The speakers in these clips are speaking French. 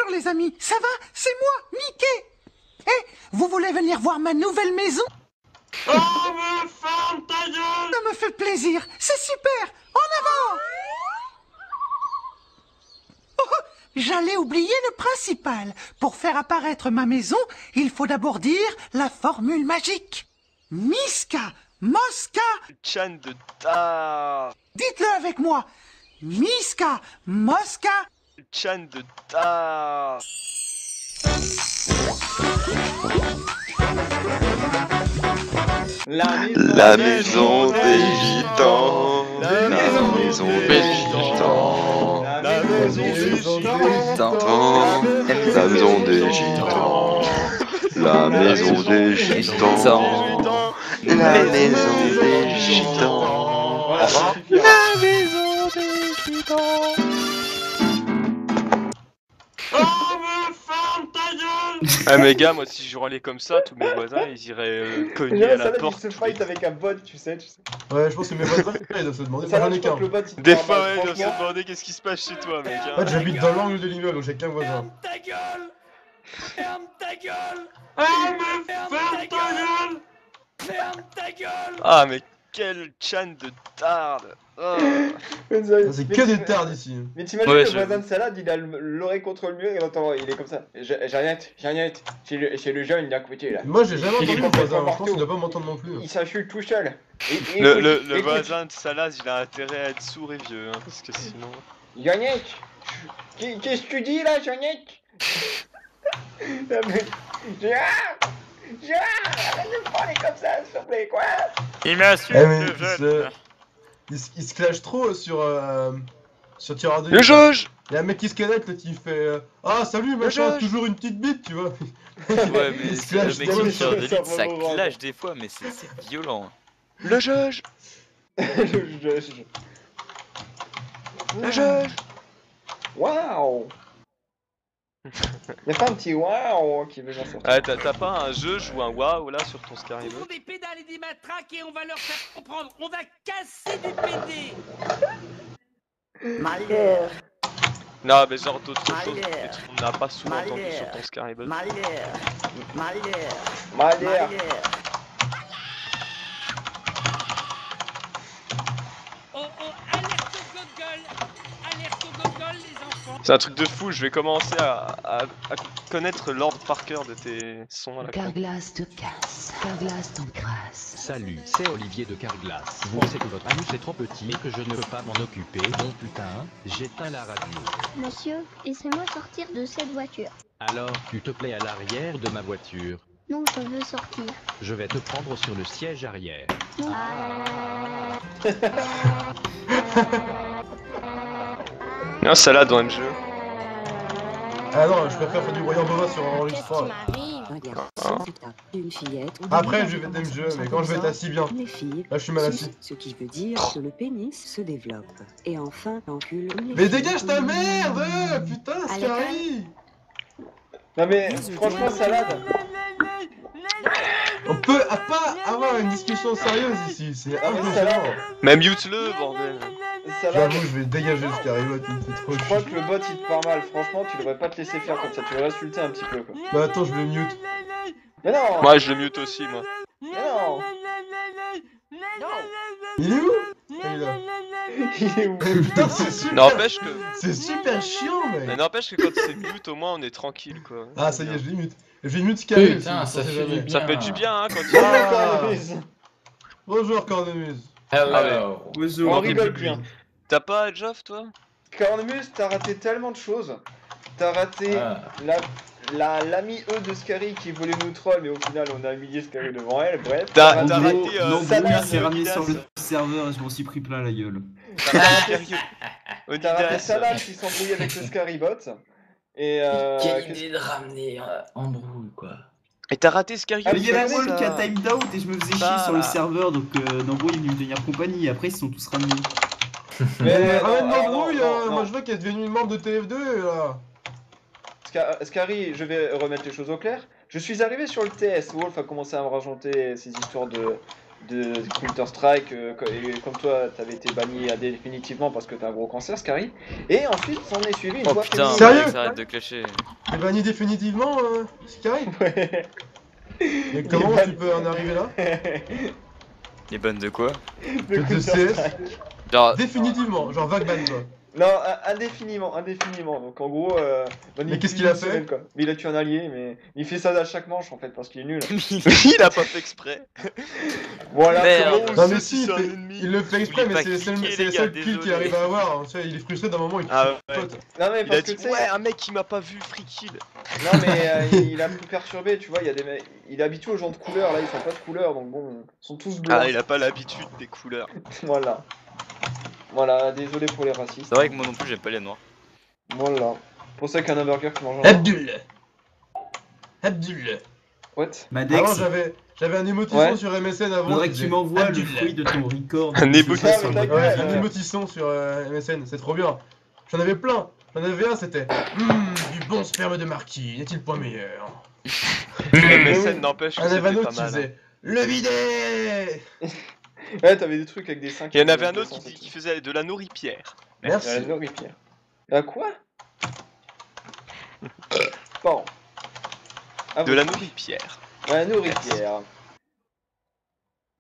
Bonjour les amis, ça va? C'est moi, Mickey. Eh, vous voulez venir voir ma nouvelle maison? Oh mais ferme ta gueule! Ça me fait plaisir, c'est super. En avant! Oh, j'allais oublier le principal. Pour faire apparaître ma maison, il faut d'abord dire la formule magique. Miska, Moska, Chan de ta... dites-le avec moi. Miska, Moska, Chan de ta... La maison des gitans. La maison des gitans. La maison des gitans. La maison des gitans. La maison des gitans. La maison des gitans. La maison des gitans. Oh mais ferme ta gueule! Ah mais gars, moi si je râlais comme ça, tous mes voisins ils iraient cogner à la porte. Il se fight avec un bot, tu sais. Ouais, je pense que mes voisins ils doivent se demander. Ça Moi là, j'en ai je crois qu'un. que le bot il te Des parle fois mal, ouais, ils doivent se franchement. demander qu'est-ce qui se passe chez toi mec. En fait, j'habite dans l'angle de l'immeuble donc j'ai qu'un voisin. Ta gueule! Ferme ta gueule! Ah mais ferme ta gueule! Ferme ta gueule! Ah mais quel Chan de tarde! Oh. C'est que des tardes ici. Mais t'imagines Ouais, le je- voisin de salade, il a l'oreille contre le mur, il entend, il est comme ça. J'arrête. C'est le jeune d'un côté là. Moi j'ai jamais Il est entendu mon complètement voisin, je pense qu'il marteau. doit pas m'entendre non plus. Il s'insulte tout seul. Et Le écoute, voisin de Salas il a intérêt à être sourd et vieux, hein, parce que sinon... Yannick, qu'est-ce que tu dis là, Yannick? Arrête de me parler comme ça, s'il te plaît, quoi. Il m'insulte, Eh mais le jeune! il se clash trop sur tireur de Le jauge! Y'a un mec qui se connecte là qui fait ah salut machin, jauge. toujours une petite bite tu vois. Ouais, mais Il se c'est le clash mec trop, qui sort de ça l'île, ça vraiment clash des fois, mais c'est violent. Le jauge! Le jauge! Waouh. Y'a pas un petit waouh qui veut m'en sortir. Ah t'as pas un jeu ou un waouh là sur ton Ils Scaribot? ont des pédales et des matraques et on va leur faire comprendre. On va casser des PD. Malheur, Non mais genre d'autres choses Malheur. qu'on n'a pas souvent entendu Malheur. sur ton Scaribot. malheur, malheur, Malheur. malheur. Oh oh, alerte au gogol. Alerte au gogol, les enfants. C'est un truc de fou, je vais commencer à connaître l'ordre par cœur de tes sons à la con. Carglass te casse, Carglass t'encrasse. Salut, c'est Olivier de Carglass. Vous pensez que votre anus est trop petit et que je ne peux pas m'en occuper? Bon putain, j'éteins la radio. Monsieur, laissez-moi sortir de cette voiture. Alors, tu te plais à l'arrière de ma voiture. Non, je veux sortir. Je vais te prendre sur le siège arrière. Non. Un salade dans MGE. Ah non, je préfère faire du royaume bovin sur un Orange 3. Un garçon, putain, une fillette. Après je vais être MGE, mais quand je vais être assis bien. Les filles, Là je suis mal assis. ce qui veut dire que le pénis se développe. Et enfin, l'encul. Mais dégage ta merde putain, Scary. Non mais franchement, salade. On peut pas avoir une discussion sérieuse ici, c'est Ah, mais impressionnant. Mais mute-le bordel. Salade. J'avoue, je vais dégager ce Scary, tu me fais trop Je crois chier. que le bot il te parle mal. Franchement, tu devrais pas te laisser faire comme ça. Tu devrais l'insulter un petit peu quoi. Bah attends, je le mute. Mais non. Moi je le mute aussi moi. Mais non. Il est où? Ah, il est là. Il est où? Putain, c'est super. N'empêche que... C'est super chiant, Mais mec. n'empêche que quand c'est mute au moins on est tranquille quoi. Ah, ça y est, je l'ai mute. Je vais mute Scary. Putain, aussi, ça on sait fait jamais. du Ça bien. fait du bien hein quand tu... Ah. Cornemuse. Bonjour Cornemuse. Hello. On rigole bien. T'as pas Geoff toi? Cornemuse, t'as raté tellement de choses. T'as raté Ah. l'ami E de Scary qui voulait nous troll, mais au final on a humilié Scary devant elle. Bref. T'as raté- raté Salade, s'est ramené sur le Onidas. serveur et je m'en suis pris plein la gueule. T'as raté Onidas. Salade qui s'embrouille avec le Scary-bot. Et Quelle qu'est-ce- idée de ramener en brouille, quoi. Et t'as raté Scarry. Ah, Mais il y a la ça- wall qui a timed out et je me faisais chier sur le serveur donc Nambro il est venu me tenir compagnie et après ils se sont tous ramenés. Mais non, ramène alors, l'embrouille, non, hein. non. Moi je vois qu'elle est devenue membre de TF2 là. Scary, je vais remettre les choses au clair. Je suis arrivé sur le TS. Wolf a commencé à me raconter ses histoires Counter-Strike, et comme toi, t'avais été banni définitivement parce que t'as un gros cancer, Scary. Et ensuite, s'en est suivi une voix féminine. Sérieux? Arrête de clasher. T'es banni définitivement, Scary? Ouais. Mais comment tu peux en arriver là? Les bannes de quoi? De CS? Genre... Définitivement, genre vague ban quoi. Non, indéfiniment. Donc en gros, mais qu'est-ce qu'il a fait? quoi. Mais il a tué un allié, mais il fait ça à chaque manche en fait parce qu'il est nul. Il a pas fait exprès. Voilà. Non mais si, il le fait exprès, mais c'est le seul kill qu'il arrive à avoir. Tu sais, il est frustré d'un moment, il tue son pote. Non mais parce que tu sais, ouais, un mec qui m'a pas vu, free kill. Non mais il a pu perturber, tu vois, il y a des mecs, il est habitué aux gens de couleur, là ils sont pas de couleur, donc bon, ils sont tous blancs. Ah, il a pas l'habitude des couleurs. Voilà, désolé pour les racistes. C'est vrai que moi non plus j'aime pas les noirs. Voilà. Pour ça qu'un hamburger qui mange un Abdul. What? Madex. Avant j'avais un émotisson sur MSN avant. Faudrait que tu m'envoies le fruit de ton record. Un émotisson. Ouais, un émotisson sur MSN, c'est trop bien. J'en avais plein. J'en avais un, c'était du bon sperme de marquis, n'est-il point meilleur? MSN n'empêche que c'était pas mal. qui faisait le bidet. Ouais, t'avais des trucs avec des seins. Il y en avait un autre qui faisait de la nourripierre. Merci. La nourripierre. Quoi? Bon. De la nourripierre. La nourripierre.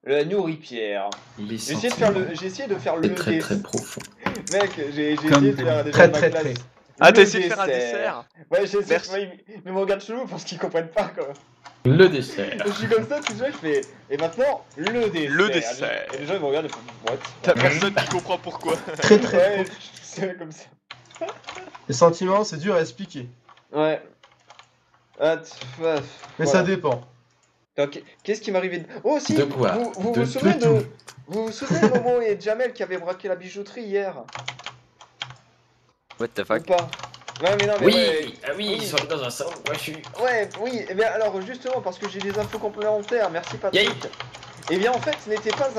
La nourripierre. J'ai essayé de faire le très profond. Mec, j'ai essayé de faire des très. Ah, t'as essayé de faire un dessert? Ouais, j'ai essayé. Mais mon regarde chelou parce qu'ils comprennent pas quoi. Le dessert. Je suis comme ça, tout seul, je fais. Et maintenant, le dessert. Le dessert. Et les gens ils me regardent et font what? T'as personne qui comprend pourquoi. Très. Ouais, c'est comme ça. Les sentiments, c'est dur à expliquer. Ouais. Mais ça dépend. Donc, qu'est-ce qui m'arrivait? Oh si. De quoi? Vous vous souvenez de Momo et Jamel qui avaient braqué la bijouterie hier? What the fuck? Ou pas? Ouais, mais non, mais Oui, ouais. oui, ils sont dans un salon de coiffure. Ouais, oui, et bien alors justement, parce que j'ai des infos complémentaires, merci Patrick. Et bien en fait, ce n'était pas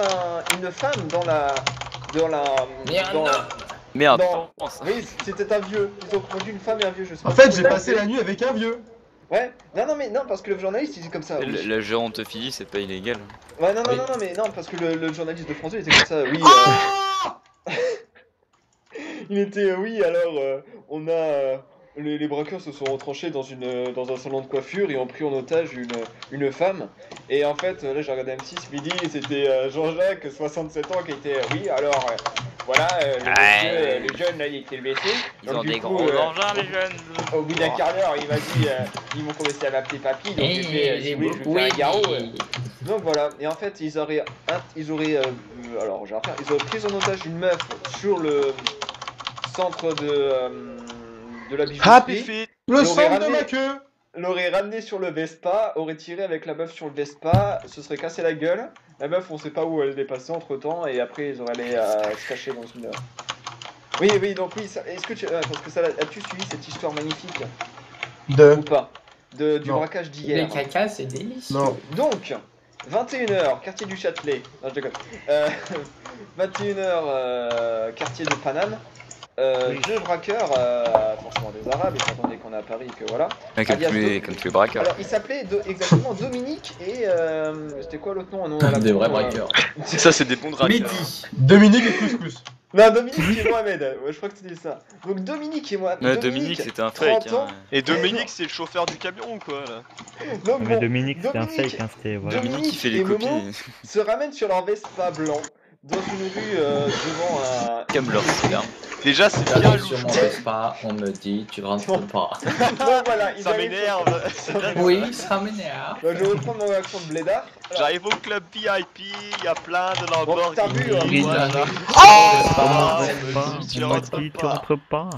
une femme dans la... Merde. Oui, c'était un vieux. Ils ont confondu une femme et un vieux, je sais pas. En fait, j'ai passé la nuit avec un vieux. Ouais, non, parce que le journaliste il dit comme ça. Oui. La gérontophilie, c'est pas illégal. Ouais, non, mais non, parce que le journaliste de France 2 il était comme ça, oui. Il était, oui, alors, on a... Les braqueurs se sont retranchés dans un salon de coiffure et ont pris en otage une femme. Et en fait, là j'ai regardé M6 midi et c'était Jean-Jacques, 67 ans, qui était... oui, alors, voilà, le jeune là il était blessé. Ils ont des gros engins les jeunes. Au bout d'un quart d'heure, il m'a dit, ils m'ont commencé à m'appeler papy, donc j'ai fait, si vous voulez, je vais faire un garrot. Donc voilà, et en fait, ils auraient pris en otage une meuf sur le centre de la bijouterie. Le centre de ma queue. L'aurait ramené sur le Vespa, aurait tiré avec la meuf sur le Vespa, se serait cassé la gueule. La meuf, on sait pas où elle est passée entre temps, et après ils auraient allé se cacher dans une. Oui, donc oui, est-ce que tu. Parce que ça, as-tu suivi cette histoire magnifique? Ou pas? Du braquage d'hier. Les cacas, c'est délicieux. Non. Donc, 21h, quartier du Châtelet. Non, je déconne. 21h, quartier de Paname. Deux braqueurs, forcément des arabes, étant donné qu'on est à Paris et que voilà. Ouais, comme tous les braqueurs. Alors, ils s'appelaient exactement Dominique et c'était quoi l'autre nom? Des vrais braqueurs. Ça, c'est des bons braqueurs. Dominique et Couscous. Non, Dominique et Mohamed, ouais, je crois que c'était ça. Donc Dominique et moi. Dominique c'était un fake. Hein. Et Dominique c'est le chauffeur du camion quoi là. Donc, mais Dominique c'était un fake, hein, c'était... Voilà. Dominique qui fait les copies. Se ramènent sur leur Vespa blanc dans une rue devant un... Comme leur cigare. Déjà c'est bien sur mon Vespa, on me dit tu rentres pas. Bon voilà, ça m'énerve. Oui, ça m'énerve. Bah, je vais reprendre mon accent de blédard. J'arrive au club VIP, il y a plein de Lamborghini. T'as vu voilà. Tu rentres pas.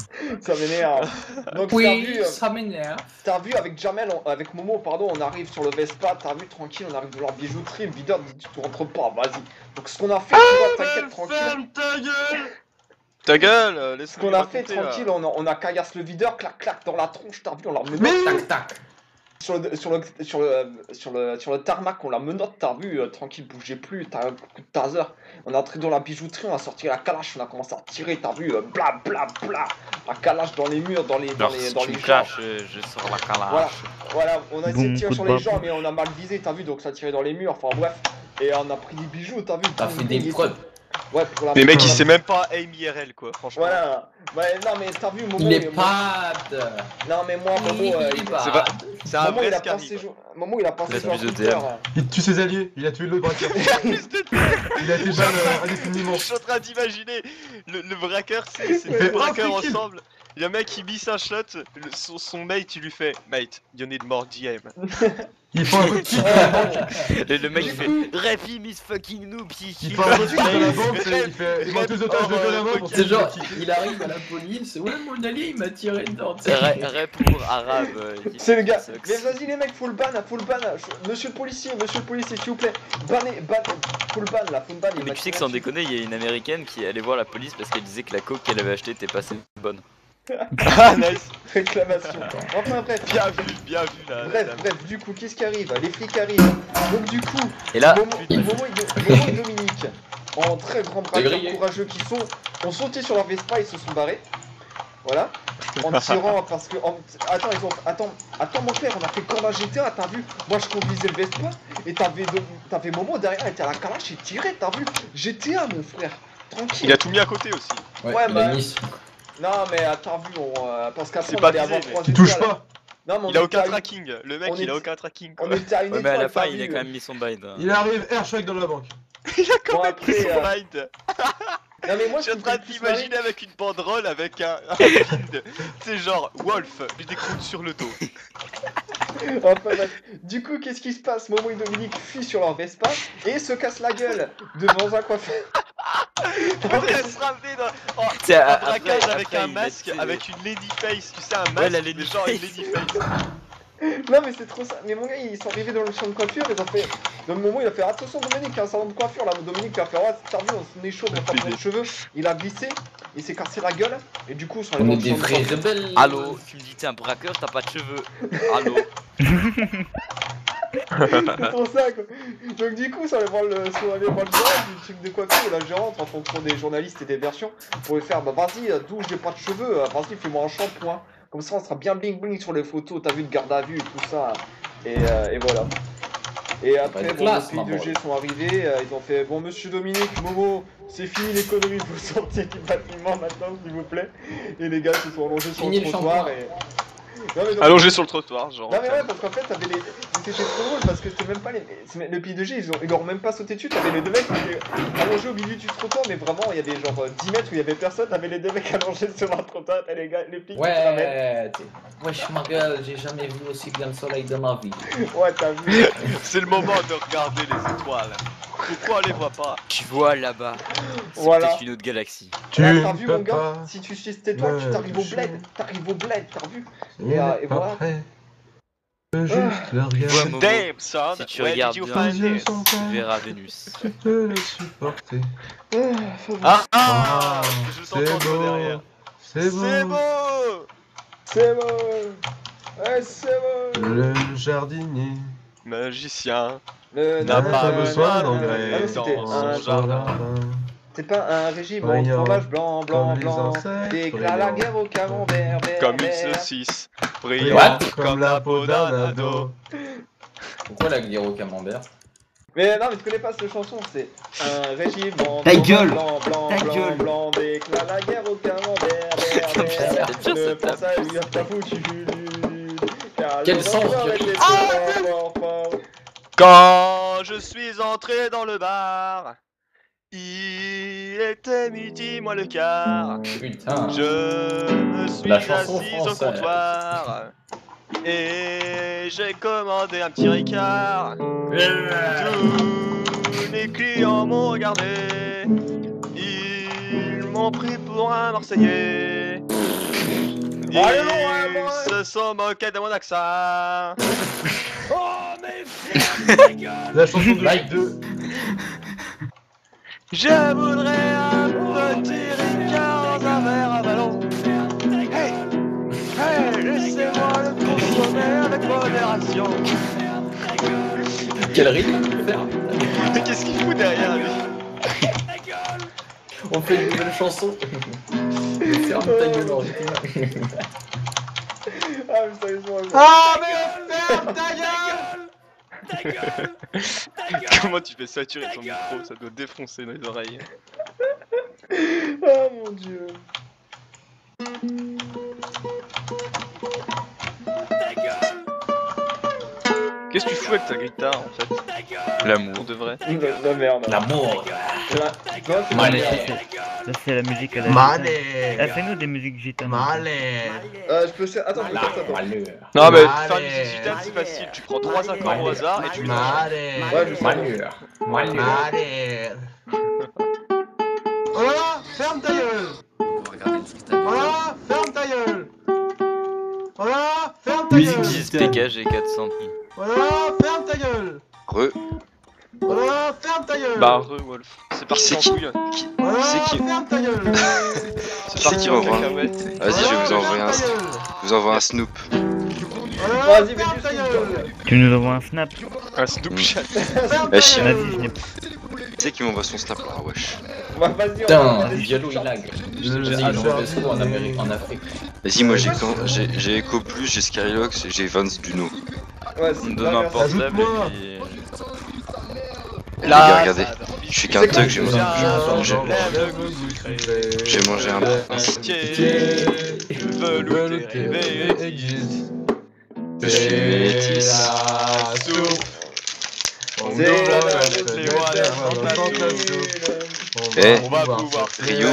Ça m'énerve. Donc oui, ça m'énerve. T'as vu avec Jamel, avec Momo, pardon, on arrive sur le Vespa, t'as vu tranquille, on arrive de leur bijouterie, le videur dit tu rentres pas, vas-y. Donc ce qu'on a fait, tu vois, t'inquiète tranquille. Ferme ta gueule. Ta gueule, laisse-moi. Ce qu'on a fait tranquille, on a caillasse le videur, clac clac dans la tronche, t'as vu, on l'a menotte, tac tac. Sur le tarmac, on la menotte, t'as vu, tranquille, bougez plus, t'as un coup de taser. On est entré dans la bijouterie, on a sorti la calache, on a commencé à tirer, t'as vu, bla bla bla. La calache dans les murs, dans les gens. Je sors la calache. Voilà, on a essayé de tirer sur les gens, mais on a mal visé, t'as vu, donc ça tirait dans les murs, enfin bref. Et on a pris des bijoux, t'as vu? T'as fait des preuves. Ouais, pour la. Mais mec, il sait même pas aim IRL quoi, franchement. Voilà. Ouais, non, mais t'as vu, Momo. Il est pas. Non, mais moi, Momo. C'est un vrai Momo, il a passé sur Twitter. Il tue ses alliés, il a tué l'autre braqueur. Il a été déjà indéfiniment. Je suis en train d'imaginer le braqueur, c'est deux braqueurs ensemble. Il y a un mec qui miss un shot, son mate il lui fait mate, you need more DM. Il faut un coup de kick dans la banque. Le mec il fait Rafi miss fucking noob. Il part un coup de kick dans la banque, il prend tous les otages de la main pour c'est genre, il arrive à la police, ouais mon allié il m'a tiré dedans. Rap pour arabe. C'est le gars. Mais vas-y les mecs, faut le ban. Monsieur le policier, s'il vous plaît. Faut le ban là, faut le ban. Mais tu sais que sans déconner, il y a une américaine qui allait voir la police parce qu'elle disait que la coke qu'elle avait achetée était pas assez bonne. Ah nice. Réclamation. Enfin bref. Bien vu là. Bref, du coup, qu'est-ce qui arrive? Les flics arrivent. Donc du coup, et là, Momo et Dominique, en très grand braqueurs courageux qui sont, ont sauté sur leur Vespa et se sont barrés. Voilà. En tirant parce que... Attends mon frère, on a fait comme un GTA, t'as vu? Moi je conduisais le Vespa et t'avais Momo derrière, elle était à la calache et tirait, t'as vu? GTA mon frère. Tranquille. Il a tout mis à côté aussi. Ouais bah... Non mais t'as vu, parce qu'après on pas allait avoir visé, 3 il touche pas. Non, mais il a aucun tracking, le mec il a aucun tracking quoi. On était à une ouais, mais à la fin il a quand même mis son bind. Il arrive airstrike dans la banque. Il a quand même pris son bind. Non mais moi je suis en train de t'imaginer avec une banderole avec un bind. C'est genre Wolf, je décroute sur le dos. Enfin, bref. Du coup qu'est-ce qui se passe? Momo et Dominique fuient sur leur Vespa et se cassent la gueule devant un coiffeur. Elle se ramenait dans un braquage avec un masque, avec une lady face, tu sais un masque, ouais, mais genre une lady face. Non mais c'est trop ça, mais mon gars ils sont arrivés dans le salon de coiffure, ils ont fait... Dans le moment il a fait attention Dominique, un salon de coiffure là, Dominique il a fait ouais c'est terminé, on est chaud, on tape nos cheveux, il a glissé, il s'est cassé la gueule, et du coup on est des vrais rebelles. Allo, tu me dis t'es un braqueur, t'as pas de cheveux. Allo. C'est trop ça quoi. Donc du coup, ça allait voir le gérant du truc de coiffure, la gérante en fonction des journalistes et des versions, pour lui faire bah vas-y, d'où j'ai pas de cheveux, vas-y fais-moi un shampoing. Comme ça on sera bien bling bling sur les photos, t'as vu de garde à vue et tout ça. Et voilà. Et après, bon, les P2G sont arrivés, ils ont fait bon monsieur Dominique, Momo, c'est fini les conneries, vous sortez du bâtiment maintenant s'il vous plaît. Et les gars se sont allongés sur le trottoir et... Allongé sur le trottoir, genre. Non mais ouais, parce qu'en fait, t'avais les... C'était trop drôle parce que c'était même pas les... Le P2G, ils leur ont même pas sauté dessus, t'avais les deux mecs qui étaient allongés au milieu du trottoir, mais vraiment, il y avait genre 10 mètres où il y avait personne, t'avais les deux mecs allongés sur un trottoir, t'as les gars, les flics qui se ramènent. Wesh ma gueule, j'ai jamais vu aussi bien le soleil de ma vie. Ouais, t'as vu. C'est le moment de regarder les étoiles. Pourquoi on les voit pas? Tu vois là-bas, c'est voilà. peut-être une autre galaxie. Là, t'as vu mon gars, si tu suis cette étoile, tu t'arrives au bled, t'as vu. Et voilà. Juste le regarder. Damn son, si tu regardes bien, tu verras Vénus. Je peux le supporter. Je t'entends derrière. C'est beau. C'est beau. Ouais, c'est beau. Le jardinier. Magicien. N'a pas besoin d'engrais dans son jardin. C'est pas un régime au fromage blanc, déclare la guerre au camembert, comme une saucisse, brillante comme la peau d'un ado. Pourquoi la guerre au camembert? Mais non, mais tu connais pas cette chanson, c'est un régime blanc, blanc, déclare la guerre au camembert, ne pense à lui, t'as foutu quel sens? Quand je suis entré dans le bar, il était midi moins le quart. Putain. Je me suis assis au comptoir et j'ai commandé un petit Ricard. Tous les clients m'ont regardé, ils m'ont pris pour un Marseillais. Ils se sont moqués de mon accent. Oh mais ferme ta gueule. La chanson de Like 2. Je voudrais un petit Ricard dans un verre à ballon. Hey, laissez-moi le consommer avec modération. Quel rythme? Mais qu'est-ce qu'il fout derrière lui? On fait une nouvelle chanson. Ferme ta gueule en rythme. Ah mais mais ferme ta gueule. Comment tu fais saturer ton micro? Ça doit défoncer dans les oreilles. Oh mon dieu. Qu'est-ce que tu fous avec ta guitare en fait? L'amour. De vrai. La merde. L'amour. Là, c'est la musique à la Malais. gitane. Fais-nous des musiques gitanes. Malais. Je peux... Attends, Non mais faire une musique gitane c'est facile, tu prends 3 accords au hasard et tu les Malais. Ouais, je sais. Malheur. Malais. Oh là là, ferme ta gueule. Oh là là, ferme ta gueule. Oh là là, ferme ta Musique gueule. 10, PKG 400. Oh là là, ferme ta gueule. Re. Oh là là, ferme ta gueule. Bah Wolf. C'est parti en couille. Oh là là, qui ferme ta gueule. C'est qui m'envoie un... Vas-y, je vais vous envoyer un... Je vous envoie un Snoop. Vas-y, ferme ta gueule. Tu nous envoies un snap. Un Snoop chat. Eh, chien. Vas-y, je n'ai pas. Tu sais qui m'envoie son Snap là, wesh. Vas-y, Putain, Diallo il lag. Je en Amérique, en Afrique. Vas-y, moi j'ai Echo Plus, j'ai Skylox et j'ai Vance Duno. Ouais, On me donne un portable et puis... Les gars, regardez, je suis qu'un thug, j'ai mangé un prince. Je suis métis. Eh, Rio,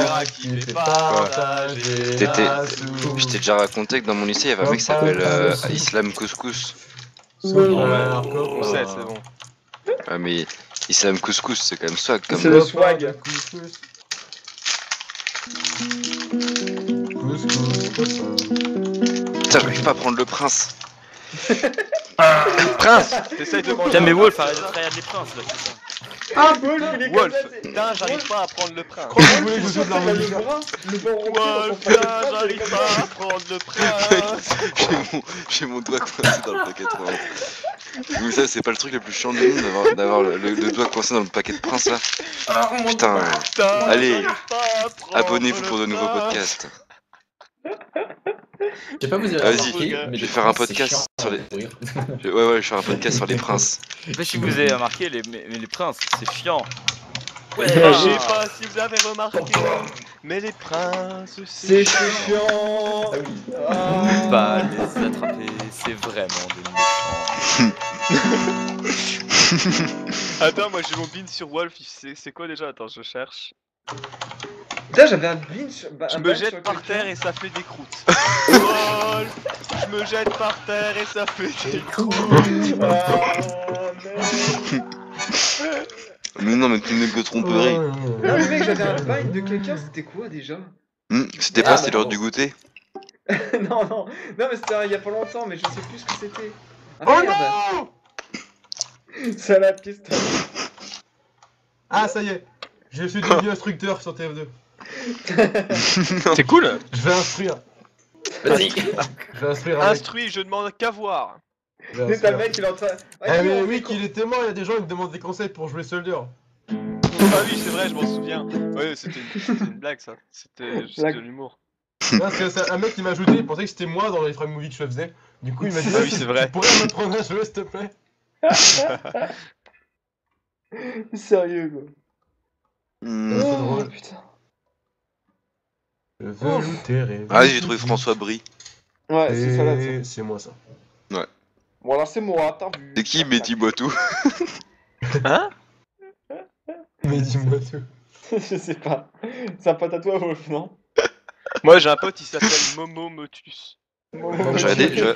je t'ai déjà raconté que dans mon lycée il y avait un mec qui s'appelle Islam Couscous. On sait, c'est bon. Ah mais Islam Couscous c'est quand même swag comme c'est le swag. Putain, j'arrive pas à prendre le prince. Prince! T'essayes de manger. Putain, mais Wolf, arrête de trahir les princes là, putain. Ah, Wolf, il est comme Wolf, ça, putain, j'arrive pas à prendre le prince. Wolf, putain, j'arrive pas à prendre le prince. J'ai mon doigt coincé dans le paquet de prince. Mais ça, c'est pas le truc le plus chiant du monde d'avoir le doigt coincé dans le paquet de prince là. Putain, allez, abonnez-vous pour de nouveaux podcasts. Je sais pas, vous avez Vas-y, remarqué, mais je vais faire un podcast sur les... Ouais, je vais faire un podcast sur les princes. Je sais pas si vous avez remarqué, les princes, c'est chiant. Ouais, je sais pas si vous avez remarqué, mais les princes, c'est chiant. Bah, les attraper, c'est vraiment des méchants. Attends, moi j'ai mon bin sur Wolf, c'est quoi déjà? Attends, je cherche. Putain, j'avais un binge. Je me jette par terre et ça fait des croûtes. Wolf, je me jette par terre et ça fait des croûtes. Mais non, mais tu n'es que tromperie. Non, mais mec, j'avais un bind de quelqu'un, c'était quoi déjà? C'était pas, c'était l'heure du goûter. Non, non, non, mais c'était il y a pas longtemps, mais je sais plus ce que c'était. Ah, Oh merde. non. Salade, qu'est-ce que t'as? Ah, ça y est. Je suis devenu instructeur sur TF2. C'est cool. Je vais instruire. Vas-y. Je vais instruire un mec. Instruit, je demande qu'à voir. C'est ta mec, il est en train. Eh mais oui, qu'il était mort, il y a des gens qui me demandent des conseils pour jouer Soldier. Ah oui, c'est vrai, je m'en souviens. Ouais, c'était une blague ça. C'était juste de l'humour. Parce que c'est un mec qui m'a ajouté, il pensait que c'était moi dans les frame movies que je faisais. Du coup, il m'a dit ah oui, c'est vrai. Tu pourrais m'apprendre à jouer, s'il te plaît. Sérieux quoi. Oh putain. Je veux l'enterrer. Ah, j'ai trouvé François Brie. Ouais, c'est ça là. C'est moi ça. Ouais. Bon, alors c'est moi, t'as vu. C'est qui, mais dis-moi tout. Hein? Mais dis-moi tout. Je sais pas. C'est un pote à toi, Wolf, non? Moi j'ai un pote, il s'appelle Momo Motus. J'ai regardé,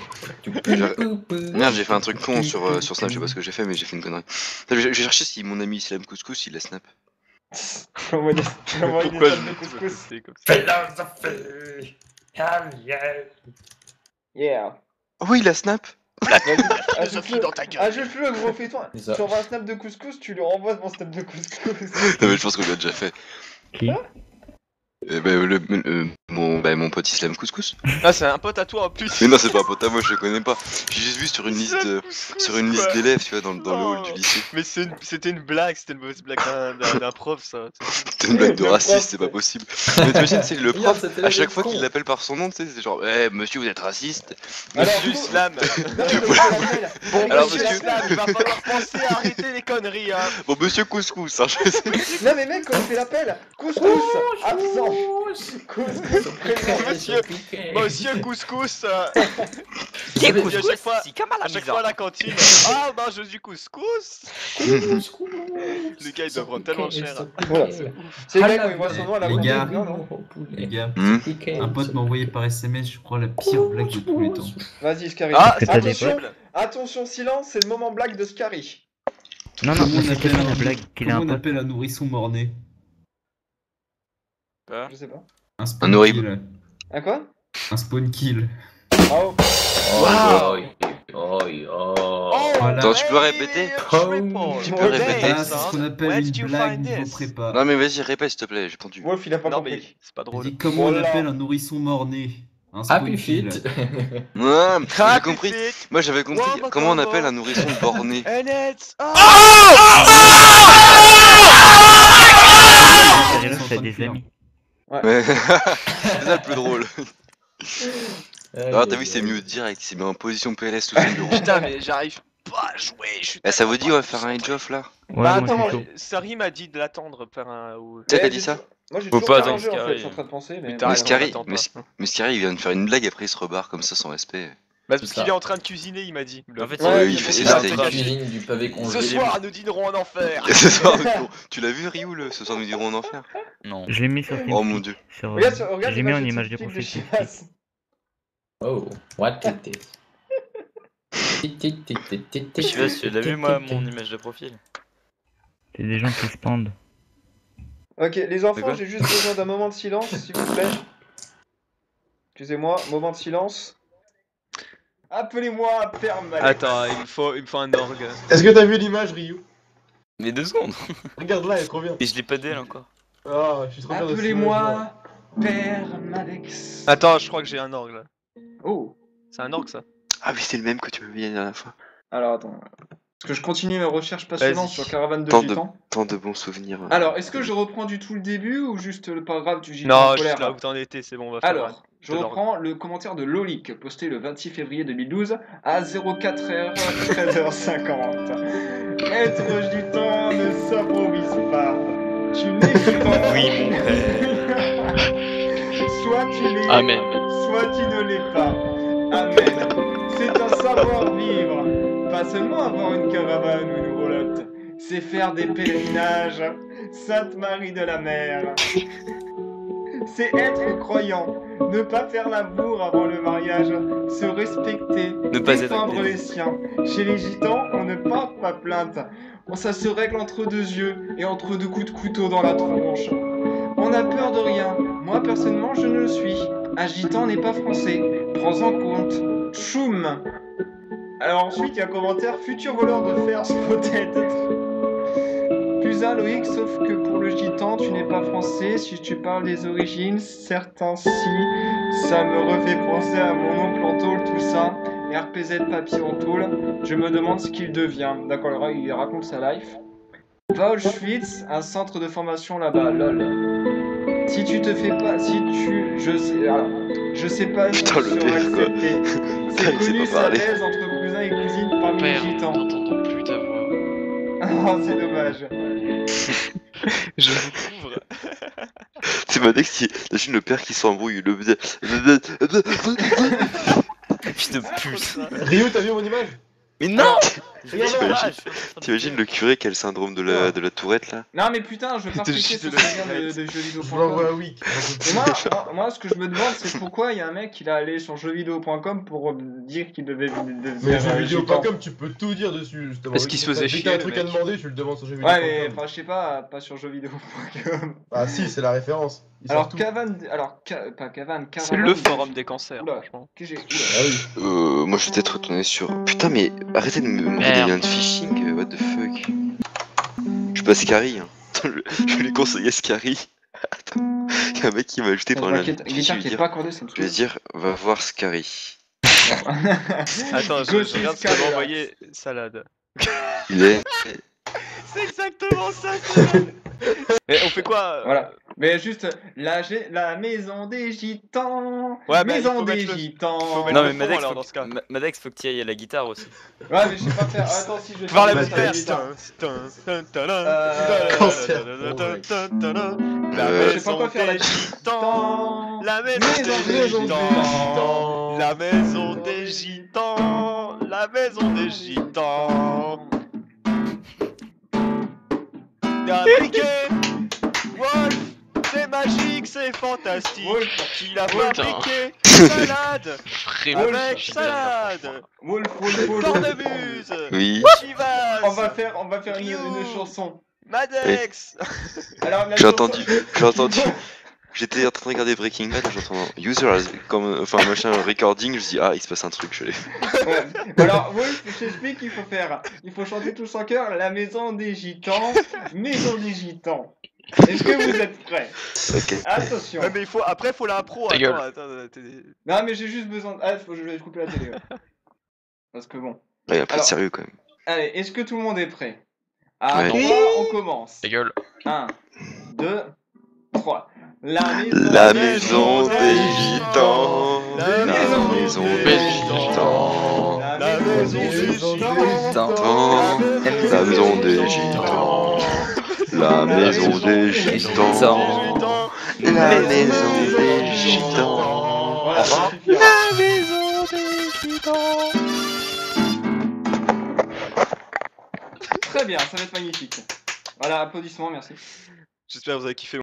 Merde, j'ai fait un truc con sur Snap, je sais pas ce que j'ai fait, mais j'ai fait une connerie. J'ai cherché si mon ami Islam Couscous il a Snap. Pourquoi je me couscous comme ça? Philosophie. Yeah. Oh oui, il a Snap. Ajoute-le, gros, fais-toi. Tu envoies un snap de couscous, tu lui renvoies mon snap de couscous. Non, mais je pense qu'on l'a déjà fait. Qui? Eh ben, Mon pote Islam Couscous. Ah, c'est un pote à toi en plus. Mais non, c'est pas un pote à moi, je le connais pas. J'ai juste vu sur une liste d'élèves, tu vois, dans le hall du lycée. Mais c'était une blague, c'était une mauvaise blague d'un prof, ça. C'était une blague de raciste, c'est pas possible. Mais t'imagines, c'est le prof, à chaque fois qu'il l'appelle par son nom, tu sais, c'est genre, monsieur, vous êtes raciste. Monsieur Islam. Bon, alors, monsieur Islam, il va falloir penser à arrêter les conneries, hein. Bon, monsieur Couscous, hein, je sais. Non, mais mec, quand il fait l'appel, Couscous, absent. Monsieur Couscous. Qui est À Couscous? chaque fois à la cantine. Ah bah je dis Couscous. Les gars ils doivent prendre tellement cher. Voilà. C'est vrai quand il voit son nom à la Les gars, un pote m'a envoyé par SMS, je crois, la pire blague de tous les temps. Vas-y Scary. Ah, attention, silence, c'est le moment blague de Scary. Non, c'était la blague qu'il a un Comment on pote. appelle un nourrisson mort-né? Je sais pas. Un spawn Un kill. Un quoi? Un spawn kill. Oh. Wow. Voilà. Attends, tu peux répéter? Tu peux répéter? Ah, c'est ce qu'on appelle une blague niveau prépa. Non mais vas-y, répète s'il te plaît, j'ai tendu. Wolf il a pas Non mais compris. c'est pas J'ai drôle. dit comment on appelle un nourrisson mort-né? Un spawn kill. Non, j'ai compris. Moi j'avais compris comment on appelle un nourrisson borné. T'as des amis. Ouais. C'est ça le plus drôle. Alors t'as vu c'est mieux direct, il s'est mis en position PLS tout son bureau. Putain mais j'arrive pas à jouer, je suis. Eh, ça vous dit on va faire un edge-off là? Ouais, Bah moi attends, je suis chaud. Sari m'a dit de l'attendre faire un. T'as qu'à dit ça? Moi j'ai Faut toujours pas pas attendre mangé en fait, Scary. je suis en train de penser mais... T'as Mais raison, Scary, attends pas. mais Scary il vient de faire une blague après il se rebarre comme ça sans respect. Bah parce qu'il est en train de cuisiner, il m'a dit. En fait, Ouais, il fait ses steaks. Cuisine du pavé Ce congelé. soir nous dînerons en enfer. Ce soir, tu l'as vu Ryu ce soir nous dirons en enfer? Non. Je l'ai mis sur Oh mon dieu. Regarde J'ai mis en image de profil. Oh, what it is. Je sais pas si tu l'as vu moi mon image de profil. C'est des gens qui se pendent. Ok, les enfants, j'ai juste besoin d'un moment de silence, s'il vous plaît. Excusez-moi, moment de silence. Appelez-moi Père Malek. Attends, il me faut un orgue. Est-ce que t'as vu l'image, Ryu? Mais 2 secondes. Regarde là, elle est trop bien. Et je l'ai pas d'elle encore. Ah, je suis trop bien de Appelez-moi Père Malex. Attends, je crois que j'ai un orgue là. Oh. C'est un orgue ça. Ah oui c'est le même que tu m'avais dit la dernière fois. Alors attends. Parce que je continue mes recherches passionnantes sur Caravane de Tant Gitans. Tant de bons souvenirs. Alors, est-ce que je reprends du tout le début ou juste le paragraphe du Gitan Non, polaire juste là où t'en étais, c'est bon, on va faire. Alors, je reprends le commentaire de Lolik, posté le 26 février 2012 à 04h 13h50. Être gitan ne s'improvise pas. Tu n'es gitan. Oui, mon frère. Soit tu l'es, Amen. soit tu ne l'es pas. Amen. C'est un savoir-vivre. Pas seulement avoir une caravane ou une roulotte, c'est faire des pèlerinages. Sainte Marie de la Mer. C'est être croyant, ne pas faire la bourre avant le mariage, se respecter, Ne pas être défendre les siens. Chez les gitans, on ne porte pas plainte. Ça se règle entre 2 yeux et entre 2 coups de couteau dans la tronche. On n'a peur de rien. Moi, personnellement, je ne le suis. Un gitan n'est pas français. Prends-en compte. Choum. Alors ensuite, il y a un commentaire. Futur voleur de fer, peut-être. Plus un Loïc, sauf que pour le gitan, tu n'es pas français. Si tu parles des origines, certains si. Ça me refait penser à mon oncle en tôle, tout ça. RPZ papier en tôle. Je me demande ce qu'il devient. D'accord, alors il raconte sa life. Va à Auschwitz, un centre de formation là-bas, lol. Si tu te fais pas, si tu, je sais, alors, je sais pas si tu seras accepté. C'est connu, ça baise entre cousins et cousines parmi les gitans. J'entends plus ta voix. Oh, c'est dommage. Je vous couvre. C'est Madex qui. Imagine le père qui s'embrouille, le. Putain de pute. Ryu, t'as vu mon image? Mais non! T'imagines le curé qui a le syndrome de la tourette là? Non mais putain, je veux pas cliquer sur ce lien de jeuxvideo.com. Je l'envoie à Wik. Moi, ce que je me demande, c'est pourquoi il y a un mec qui est allé sur jeuxvideo.com pour dire qu'il devait Mais jeuxvideo.com, tu peux tout dire dessus justement. Parce qu'il se faisait chier. Dès que t'as un truc à demander, tu le demandes sur jeuxvideo.com. Ouais, mais enfin, je sais pas sur jeuxvideo.com. Ah si, c'est la référence. Alors, pas Cavan, c'est le forum des cancers. Oula, franchement. Moi je vais peut-être retourner sur. Putain, mais arrêtez de me montrer des liens de phishing, what the fuck. Je suis pas Scary, hein. Je lui conseillais Scary. Attends. qu'un mec qui m'a ajouté par la Guitare qui est pas accordée, ça me Je vais dire, va voir Scary. Attends, je regarde ce qu'il m'a envoyé. Salade. Il est. C'est exactement ça, salade. Mais on fait quoi Voilà. Mais juste, la maison des gitans. Ouais, mais maison il faut des mettre le- gitans. faut mettre Non, le mais fond, Madex, alors, faut dans ce cas. Madex, faut que tu ailles à la guitare aussi. Ouais, mais je sais pas faire. Attends, si je vais Voir la faire même faire. guitare. La je sais pas maison quoi faire des gitans. La maison des gitans. La maison des gitans. La maison des gitans. T'as briquet. Wolf. C'est magique, c'est fantastique. Qui l'a fabriqué. Salade. Avec salade. Wolf. Cornemuse. Oui. Chivas. On va faire une chanson. Madex. Alors, la J'ai chanson- entendu. J'étais en train de regarder Breaking Bad, j'entends user as comme enfin machin recording, je dis ah il se passe un truc, je l'ai. Ouais. Alors, Wolf, je t'explique qu'il faut faire. Il faut chanter tous en chœur la maison des gitans. Maison des gitans. Est-ce que vous êtes prêts? Ok. Attention. Ouais, mais après, faut l'impro. Ta gueule. Attends, Non, mais j'ai juste besoin de. Ah, je vais couper la télé. Ouais. Parce que bon. Ouais, y a pas de Alors, sérieux quand même. Allez, est-ce que tout le monde est prêt? À Ouais. 3, on commence. Ta gueule. 1, 2, 3. La maison des gitans. La maison des gitans. La maison des gitans. La maison des gitans. La maison des gitans. La maison des gitans. Voilà, ça suffira. La maison des gitans. Très bien, ça va être magnifique. Voilà, applaudissements, merci. J'espère que vous avez kiffé.